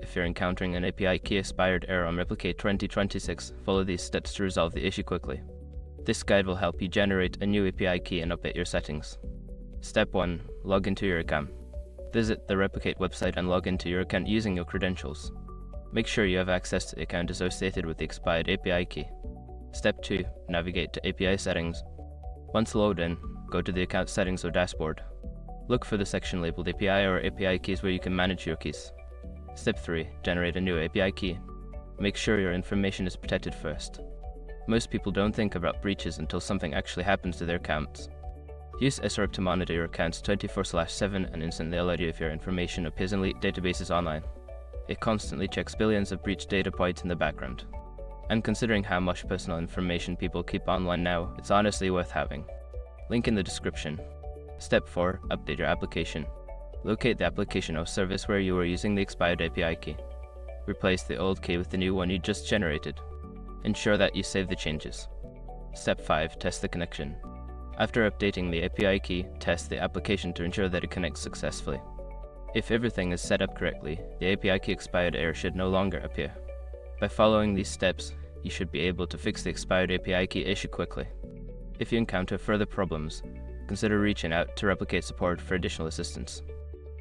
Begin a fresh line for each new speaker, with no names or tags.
If you're encountering an API key expired error on Replicate 2026, follow these steps to resolve the issue quickly. This guide will help you generate a new API key and update your settings. Step 1. Log into your account. Visit the Replicate website and log into your account using your credentials. Make sure you have access to the account associated with the expired API key. Step 2. Navigate to API settings. Once logged in, go to the account settings or dashboard. Look for the section labeled API or API keys where you can manage your keys. Step 3. Generate a new API key. Make sure your information is protected first. Most people don't think about breaches until something actually happens to their accounts. Use SROC to monitor your accounts 24/7 and instantly alert you if your information appears in leaked databases online. It constantly checks billions of breached data points in the background. And considering how much personal information people keep online now, it's honestly worth having. Link in the description. Step 4. Update your application. Locate the application or service where you were using the expired API key. Replace the old key with the new one you just generated. Ensure that you save the changes. Step 5. Test the connection. After updating the API key, test the application to ensure that it connects successfully. If everything is set up correctly, the API key expired error should no longer appear. By following these steps, you should be able to fix the expired API key issue quickly. If you encounter further problems, consider reaching out to Replicate support for additional assistance.